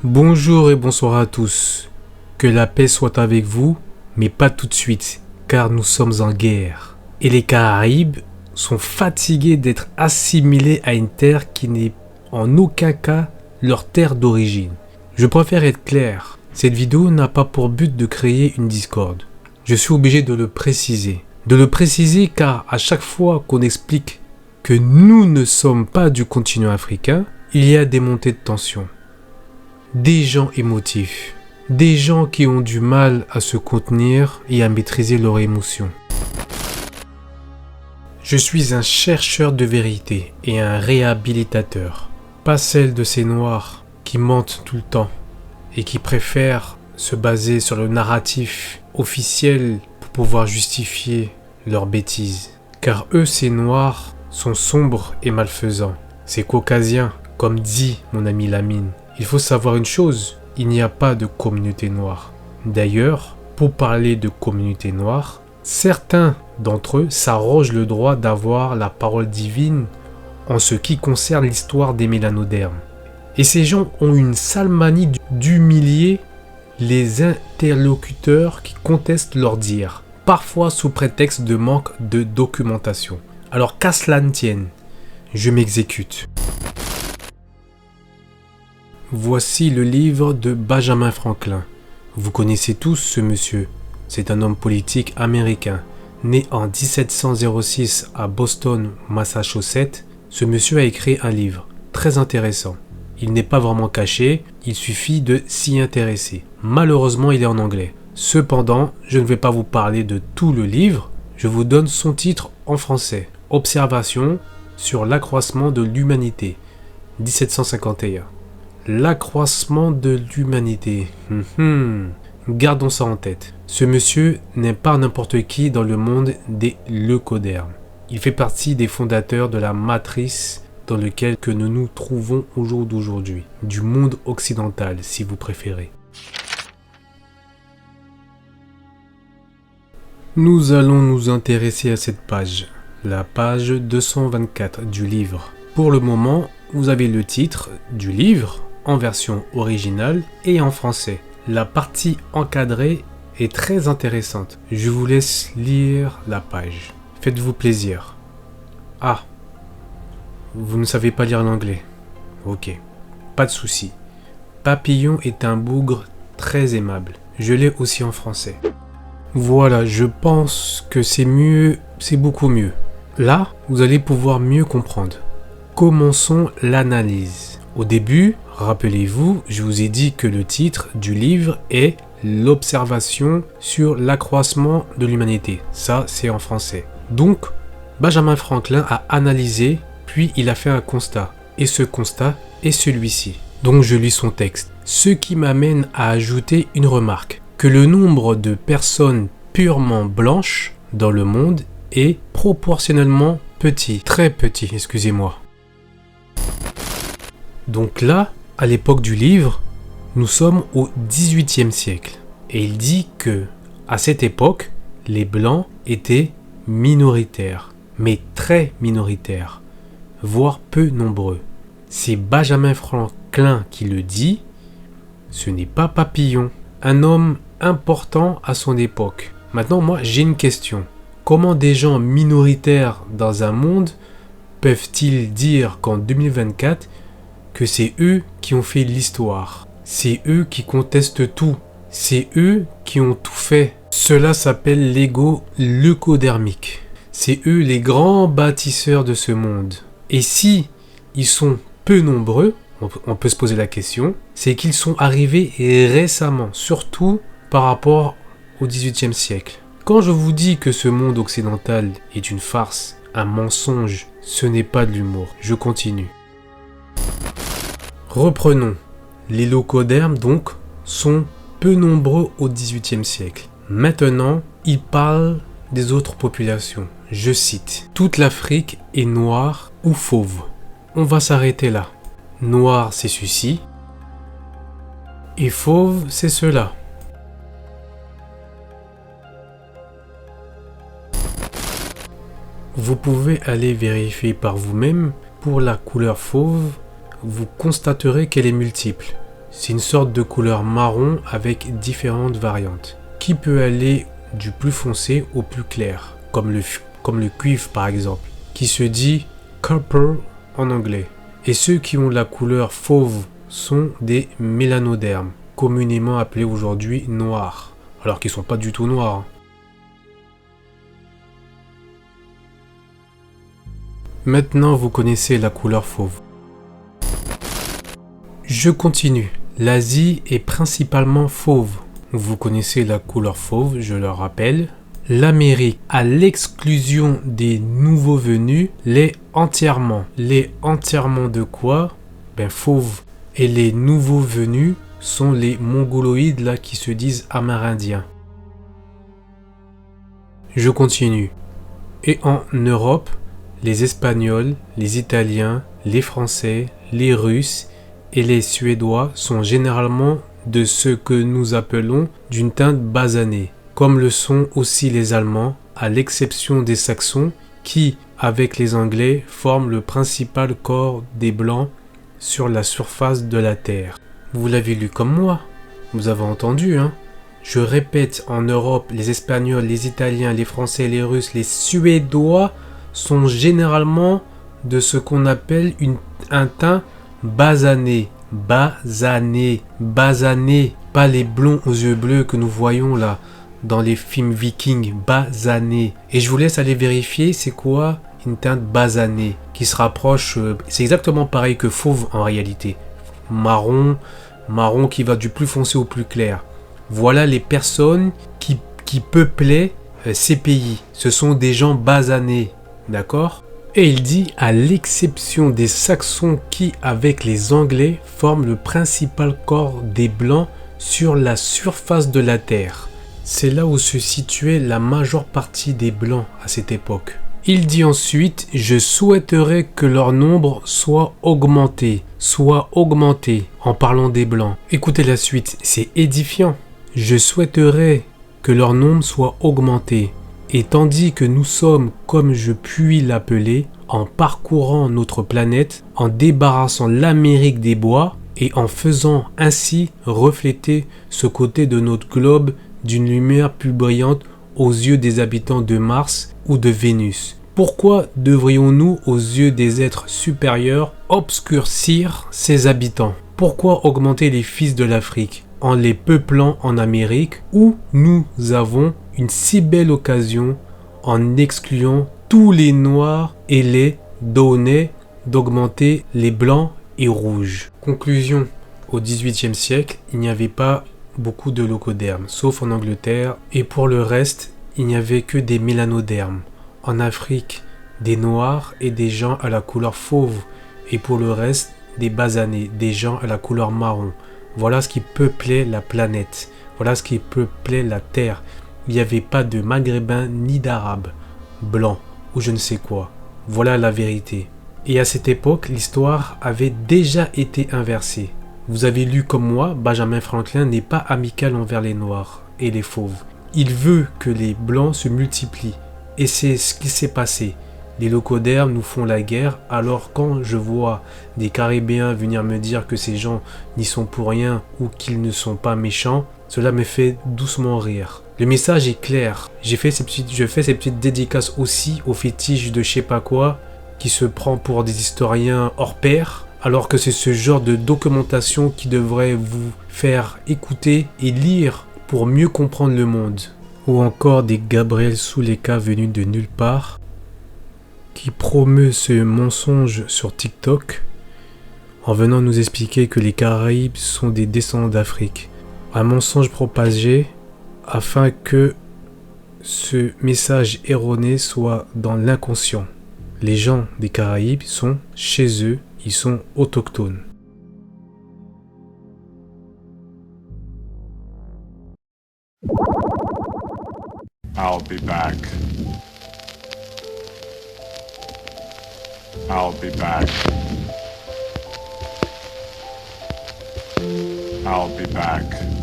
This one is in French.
Bonjour et bonsoir à tous. Que la paix soit avec vous, mais pas tout de suite, car nous sommes en guerre. Et les Caraïbes sont fatigués d'être assimilés à une terre qui n'est en aucun cas leur terre d'origine. Je préfère être clair, cette vidéo n'a pas pour but de créer une discorde. Je suis obligé de le préciser. De le préciser car à chaque fois qu'on explique que nous ne sommes pas du continent africain, il y a des montées de tension. Des gens émotifs, des gens qui ont du mal à se contenir et à maîtriser leurs émotions. Je suis un chercheur de vérité et un réhabilitateur, pas celle de ces noirs qui mentent tout le temps et qui préfèrent se baser sur le narratif officiel pour pouvoir justifier leurs bêtises. Car eux, ces noirs, sont sombres et malfaisants. Ces caucasiens, comme dit mon ami Lamine. Il faut savoir une chose, il n'y a pas de communauté noire. D'ailleurs, pour parler de communauté noire, certains d'entre eux s'arrogent le droit d'avoir la parole divine en ce qui concerne l'histoire des mélanodermes. Et ces gens ont une sale manie d'humilier les interlocuteurs qui contestent leurs dires, parfois sous prétexte de manque de documentation. Alors qu'à cela ne tienne, je m'exécute. Voici le livre de Benjamin Franklin. Vous connaissez tous ce monsieur. C'est un homme politique américain. Né en 1706 à Boston, Massachusetts, ce monsieur a écrit un livre très intéressant. Il n'est pas vraiment caché, il suffit de s'y intéresser. Malheureusement, il est en anglais. Cependant, je ne vais pas vous parler de tout le livre, je vous donne son titre en français. Observation sur l'accroissement de l'humanité, 1751. L'accroissement de l'humanité. Gardons ça en tête. Ce monsieur n'est pas n'importe qui dans le monde des leucodermes. Il fait partie des fondateurs de la matrice dans laquelle que nous nous trouvons au jour d'aujourd'hui. Du monde occidental, si vous préférez. Nous allons nous intéresser à cette page. La page 224 du livre. Pour le moment, vous avez le titre du livre en version originale et en français. La partie encadrée est très intéressante. Je vous laisse lire la page. Faites-vous plaisir. Ah, vous ne savez pas lire l'anglais. Ok, pas de souci. Papillon est un bougre très aimable. Je l'ai aussi en français. Voilà, je pense que c'est mieux, c'est beaucoup mieux. Là, vous allez pouvoir mieux comprendre. Commençons l'analyse. Au début, rappelez-vous, je vous ai dit que le titre du livre est L'observation sur l'accroissement de l'humanité. Ça, c'est en français. Donc, Benjamin Franklin a analysé, puis il a fait un constat. Et ce constat est celui-ci. Donc, je lis son texte. Ce qui m'amène à ajouter une remarque. Que le nombre de personnes purement blanches dans le monde est proportionnellement petit. Très petit, excusez-moi. Donc là, à l'époque du livre, nous sommes au XVIIIe siècle. Et il dit que, à cette époque, les Blancs étaient minoritaires, mais très minoritaires, voire peu nombreux. C'est Benjamin Franklin qui le dit, ce n'est pas Papillon, un homme important à son époque. Maintenant, moi, j'ai une question. Comment des gens minoritaires dans un monde peuvent-ils dire qu'en 2024, que c'est eux qui ont fait l'histoire? C'est eux qui contestent tout. C'est eux qui ont tout fait. Cela s'appelle l'ego leucodermique. C'est eux les grands bâtisseurs de ce monde. Et si ils sont peu nombreux, on peut se poser la question, c'est qu'ils sont arrivés récemment, surtout par rapport au XVIIIe siècle. Quand je vous dis que ce monde occidental est une farce, un mensonge, ce n'est pas de l'humour. Je continue. Reprenons. Les leucodermes, donc, sont peu nombreux au XVIIIe siècle. Maintenant, il parle des autres populations. Je cite. Toute l'Afrique est noire ou fauve. On va s'arrêter là. Noir, c'est ceci. Et fauve, c'est cela. Vous pouvez aller vérifier par vous-même. Pour la couleur fauve, vous constaterez qu'elle est multiple. C'est une sorte de couleur marron avec différentes variantes, qui peut aller du plus foncé au plus clair, comme le cuivre par exemple, qui se dit copper en anglais. Et ceux qui ont la couleur fauve sont des mélanodermes, communément appelés aujourd'hui noirs, alors qu'ils ne sont pas du tout noirs. Maintenant, vous connaissez la couleur fauve. Je continue. L'Asie est principalement fauve. Vous connaissez la couleur fauve, je le rappelle. L'Amérique, à l'exclusion des nouveaux venus, l'est entièrement. L'est entièrement de quoi? Fauve. Et les nouveaux venus sont les mongoloïdes là qui se disent amérindiens. Je continue. Et en Europe, les Espagnols, les Italiens, les Français, les Russes et les Suédois sont généralement de ce que nous appelons d'une teinte basanée, comme le sont aussi les Allemands, à l'exception des Saxons, qui, avec les Anglais, forment le principal corps des Blancs sur la surface de la Terre. Vous l'avez lu comme moi, vous avez entendu, hein? Je répète, en Europe, les Espagnols, les Italiens, les Français, les Russes, les Suédois sont généralement de ce qu'on appelle un teint basané. Basané, pas les blonds aux yeux bleus que nous voyons là dans les films vikings, basané. Et je vous laisse aller vérifier c'est quoi une teinte basanée qui se rapproche, c'est exactement pareil que fauve en réalité. Marron qui va du plus foncé au plus clair. Voilà les personnes qui peuplaient ces pays. Ce sont des gens basanés. D'accord? Et il dit à l'exception des Saxons qui, avec les Anglais, forment le principal corps des Blancs sur la surface de la Terre. C'est là où se situait la majeure partie des Blancs à cette époque. Il dit ensuite, je souhaiterais que leur nombre soit augmenté, en parlant des Blancs. Écoutez la suite, c'est édifiant. Je souhaiterais que leur nombre soit augmenté. Et tandis que nous sommes, comme je puis l'appeler, en parcourant notre planète, en débarrassant l'Amérique des bois et en faisant ainsi refléter ce côté de notre globe d'une lumière plus brillante aux yeux des habitants de Mars ou de Vénus. Pourquoi devrions-nous, aux yeux des êtres supérieurs, obscurcir ces habitants? Pourquoi augmenter les fils de l'Afrique en les peuplant en Amérique où nous avons une si belle occasion en excluant tous les noirs et les donnés d'augmenter les blancs et rouges. Conclusion, au XVIIIe siècle, il n'y avait pas beaucoup de locodermes, sauf en Angleterre, et pour le reste, il n'y avait que des mélanodermes. En Afrique, des noirs et des gens à la couleur fauve, et pour le reste, des basanés, des gens à la couleur marron. Voilà ce qui peuplait la planète, voilà ce qui peuplait la Terre. Il n'y avait pas de Maghrébins ni d'Arabes, blancs ou je ne sais quoi. Voilà la vérité. Et à cette époque, l'histoire avait déjà été inversée. Vous avez lu comme moi, Benjamin Franklin n'est pas amical envers les Noirs et les Fauves. Il veut que les Blancs se multiplient. Et c'est ce qui s'est passé. Les locodermes nous font la guerre, alors quand je vois des Caribéens venir me dire que ces gens n'y sont pour rien ou qu'ils ne sont pas méchants, cela me fait doucement rire. Le message est clair. Je fais ces petites dédicaces aussi aux fétiches de je sais pas quoi, qui se prend pour des historiens hors pair, alors que c'est ce genre de documentation qui devrait vous faire écouter et lire pour mieux comprendre le monde. Ou encore des Gabriel Souleka venus de nulle part, qui promeut ce mensonge sur TikTok en venant nous expliquer que les Caraïbes sont des descendants d'Afrique. Un mensonge propagé afin que ce message erroné soit dans l'inconscient. Les gens des Caraïbes sont chez eux, ils sont autochtones. I'll be back. I'll be back. I'll be back.